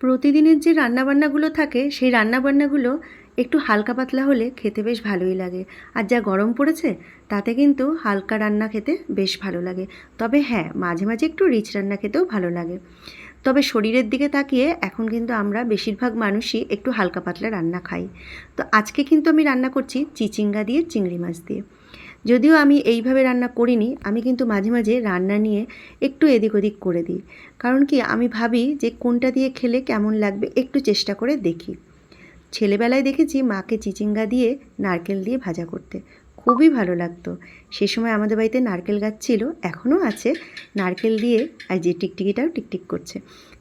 প্রতিদিনের যে রান্নাবান্নাগুলো থাকে সেই রান্নাবান্নাগুলো একটু হালকা পাতলা হলে খেতে বেশ ভালোই লাগে। আর যা গরম পড়েছে তাতে কিন্তু হালকা রান্না খেতে বেশ ভালো লাগে। তবে হ্যাঁ, মাঝে মাঝে একটু রিচ রান্না খেতেও ভালো লাগে। তবে শরীরের দিকে তাকিয়ে এখন কিন্তু আমরা বেশিরভাগ মানুষই একটু হালকা পাতলা রান্না খাই। তো আজকে কিন্তু আমি রান্না করছি চিচিঙ্গা দিয়ে চিংড়ি মাছ দিয়ে। যদিও আমি এইভাবে রান্না করিনি, আমি কিন্তু মাঝে মাঝে রান্না নিয়ে একটু এদিক ওদিক করে দিই। কারণ কি, আমি ভাবি যে কোনটা দিয়ে খেলে কেমন লাগবে একটু চেষ্টা করে দেখি। ছেলেবেলায় দেখেছি মাকে চিচিঙ্গা দিয়ে নারকেল দিয়ে ভাজা করতে, খুবই ভালো লাগতো। সে সময় আমাদের বাড়িতে নারকেল গাছ ছিল, এখনও আছে। নারকেল দিয়ে, আর যে টিকটিকিটাও টিকটিক করছে,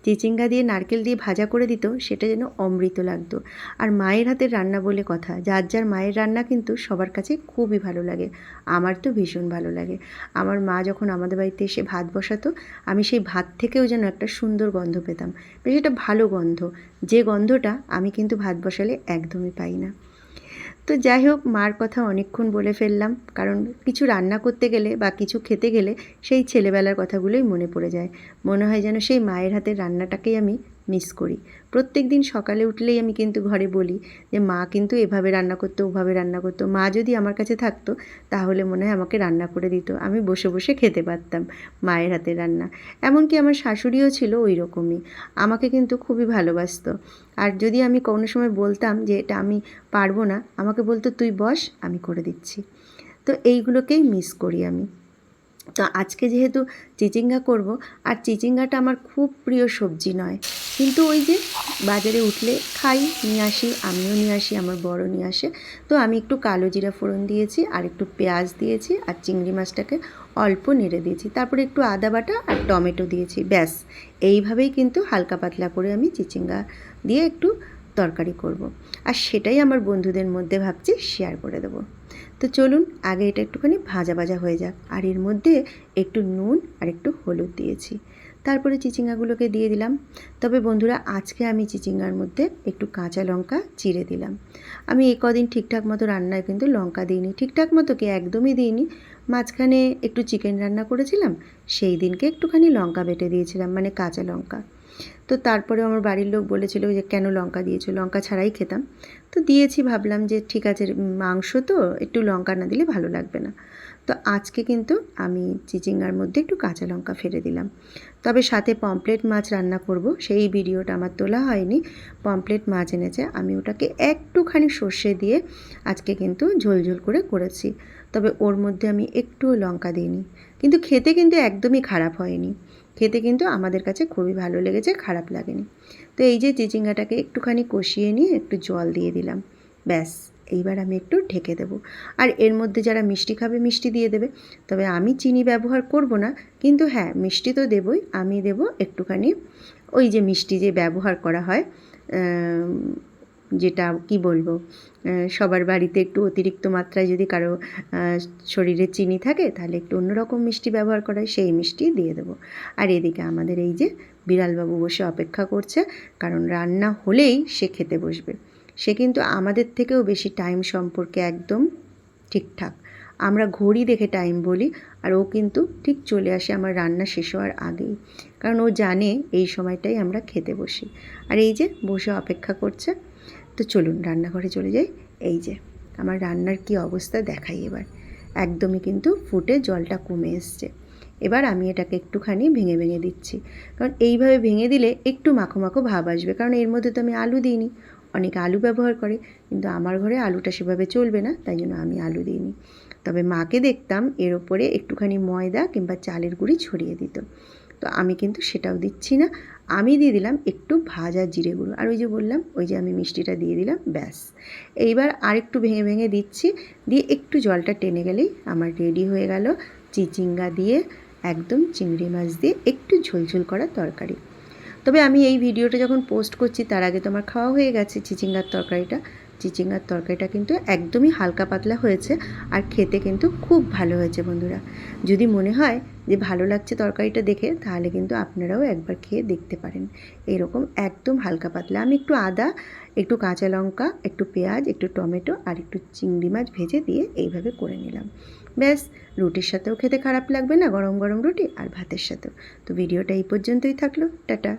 চিচিঙ্গা দিয়ে নারকেল দিয়ে ভাজা করে দিত, সেটা যেন অমৃত লাগতো। আর মায়ের হাতের রান্না বলে কথা, যার যার মায়ের রান্না কিন্তু সবার কাছে খুবই ভালো লাগে। আমার তো ভীষণ ভালো লাগে। আমার মা যখন আমাদের বাড়িতে এসে ভাত বসাতো, আমি সেই ভাত থেকেও যেন একটা সুন্দর গন্ধ পেতাম, বেশ একটা ভালো গন্ধ, যে গন্ধটা আমি কিন্তু ভাত বসালে একদমই পাই না। তো যাই হোক, মার কথা অনেকক্ষণ বলে ফেললাম, কারণ কিছু রান্না করতে গেলে বা কিছু খেতে গেলে সেই ছেলেবেলার কথাগুলোই মনে পড়ে যায়। মনে হয় যেন সেই মায়ের হাতের রান্নাটাকেই আমি মিস করি। প্রত্যেক দিন সকালে উঠলেই আমি কিন্তু ঘরে বলি যে মা কিন্তু এভাবে রান্না করতো, ওভাবে রান্না করতো। মা যদি আমার কাছে থাকতো তাহলে মনে হয় আমাকে রান্না করে দিত, আমি বসে বসে খেতে পারতাম মায়ের হাতের রান্না। এমনকি আমার শাশুড়িও ছিল ওই রকমই, আমাকে কিন্তু খুবই ভালোবাসতো। আর যদি আমি কোনো সময় বলতাম যে এটা আমি পারবো না, আমাকে বলতো তুই বস, আমি করে দিচ্ছি। তো এইগুলোকেই মিস করি আমি। তো আজকে যেহেতু চিচিঙ্গা করব, আর চিচিঙ্গাটা আমার খুব প্রিয় সবজি নয়, কিন্তু ওই যে বাজারে উঠলে খাই, নিয়ে আসি, আমিও নিয়ে আসি, আমার বড় নিয়ে আসে। তো আমি একটু কালো জিরা ফোড়ন দিয়েছি, আর একটু পেঁয়াজ দিয়েছি, আর চিংড়ি মাছটাকে অল্প নেড়ে দিয়েছি, তারপরে একটু আদা বাটা আর টমেটো দিয়েছি, ব্যাস। এইভাবেই কিন্তু হালকা পাতলা করে আমি চিচিঙ্গা দিয়ে একটু তরকারি করব। আর সেটাই আমার বন্ধুদের মধ্যে ভাবছি শেয়ার করে দেবো। তো চলুন আগে এটা একটুখানি ভাজা ভাজা হয়ে যাক। আর এর মধ্যে একটু নুন আর একটু হলুদ দিয়েছি, তারপরে চিচিঙ্গাগুলোকে দিয়ে দিলাম। তবে বন্ধুরা, আজকে আমি চিচিঙ্গার মধ্যে একটু কাঁচা লঙ্কা চিড়ে দিলাম। আমি এই কদিন ঠিকঠাক মতো রান্নায় কিন্তু লঙ্কা দিইনি, ঠিকঠাক মতো কি একদমই দিইনি। মাঝখানে একটু চিকেন রান্না করেছিলাম, সেই দিনকে একটুখানি লঙ্কা বেটে দিয়েছিলাম, মানে কাঁচা লঙ্কা। তো তারপরে আমার বাড়ির লোক বলেছিল যে কেন লঙ্কা দিয়েছো, লঙ্কা ছাড়াই খেতাম। তো দিয়েছি, ভাবলাম যে ঠিক আছে, মাংস তো একটু লঙ্কা না দিলে ভালো লাগবে না। তো আজকে কিন্তু আমি চিচিঙ্গার মধ্যে একটু কাঁচা লঙ্কা ফেলে দিলাম। তবে সাথে পমফ্রেট মাছ রান্না করব, সেই ভিডিওটা আমার তোলা হয়নি। পমফ্রেট মাছ এনেছে, আমি ওটাকে একটুখানি সর্ষে দিয়ে আজকে কিন্তু ঝোলঝোল করে করেছি। তবে ওর মধ্যে আমি একটুও লঙ্কা দিইনি, কিন্তু খেতে কিন্তু একদমই খারাপ হয়নি। খেতে কিন্তু আমাদের কাছে খুবই ভালো লেগেছে, খারাপ লাগেনি। তো এই যে চিচিঙ্গাটাকে একটুখানি কষিয়ে নিয়ে একটু জল দিয়ে দিলাম, ব্যাস। এইবার আমি একটু ঢেকে দেবো। আর এর মধ্যে যারা মিষ্টি খাবে মিষ্টি দিয়ে দেবে, তবে আমি চিনি ব্যবহার করব না। কিন্তু হ্যাঁ, মিষ্টি তো দেবই, আমি দেব একটুখানি ওই যে মিষ্টি যে ব্যবহার করা হয়, যেটা কি বলবো, সবার বাড়িতে একটু অতিরিক্ত মাত্রায় যদি কারো শরীরে চিনি থাকে তাহলে একটু অন্যরকম মিষ্টি ব্যবহার করা হয়, সেই মিষ্টি দিয়ে দেবো। আর এদিকে আমাদের এই যে বিড়ালবাবু বসে অপেক্ষা করছে, কারণ রান্না হলেই সে খেতে বসবে। সে কিন্তু আমাদের থেকেও বেশি টাইম সম্পর্কে একদম ঠিকঠাক। আমরা ঘড়ি দেখে টাইম বলি, আর ও কিন্তু ঠিক চলে আসে আমার রান্না শেষ হওয়ার আগেই, কারণ ও জানে এই সময়টাই আমরা খেতে বসি। আর এই যে বসে অপেক্ষা করছে। তো চলুন রান্নাঘরে চলে যাই। এই যে আমার রান্নার কি অবস্থা দেখাই এবার, একদমই কিন্তু ফুটে জলটা কমে এসছে। এবার আমি এটাকে একটুখানি ভেঙে ভেঙে দিচ্ছি, কারণ এইভাবে ভেঙে দিলে একটু মাখো মাখো ভাব আসবে, কারণ এর মধ্যে তো আমি আলু দিইনি। অনেকে আলু ব্যবহার করে, কিন্তু আমার ঘরে আলুটা সেভাবে চলবে না, তাই জন্য আমি আলু দিইনি। তবে মাকে দেখতাম এর ওপরে একটুখানি ময়দা কিংবা চালের গুঁড়ি ছড়িয়ে দিত, তো আমি কিন্তু সেটাও দিচ্ছি না। আমি দিয়ে দিলাম একটু ভাজা জিরে গুঁড়ো, আর ওই যে বললাম ওই যে আমি মিষ্টিটা দিয়ে দিলাম, ব্যাস। এইবার আরেকটু ভেঙে ভেঙে দিচ্ছি, দিয়ে একটু জলটা টেনে গেলেই আমার রেডি হয়ে গেল চিচিঙ্গা দিয়ে একদম চিংড়ি মাছ দিয়ে একটু ঝোলঝোল করা তরকারি। তবে আমি এই ভিডিওটা যখন পোস্ট করছি তার আগে তো আমার খাওয়া হয়ে গেছে চিচিঙ্গার তরকারিটা। চিচিঙ্গার তরকারিটা কিন্তু একদমই হালকা পাতলা হয়েছে, আর খেতে কিন্তু খুব ভালো হয়েছে বন্ধুরা। যদি মনে হয় যে ভালো লাগছে তরকারিটা দেখে, তাহলে কিন্তু আপনারাও একবার খেয়ে দেখতে পারেন। এরকম একদম হালকা পাতলা, আমি একটু আদা, একটু কাঁচা লঙ্কা, একটু পেঁয়াজ, একটু টমেটো আর একটু চিংড়ি মাছ ভেজে দিয়ে এইভাবে করে নিলাম, ব্যাস। রুটির সাথেও খেতে খারাপ লাগবে না, গরম গরম রুটি আর ভাতের সাথেও। তো ভিডিওটা এই পর্যন্তই থাকলো, টাটা।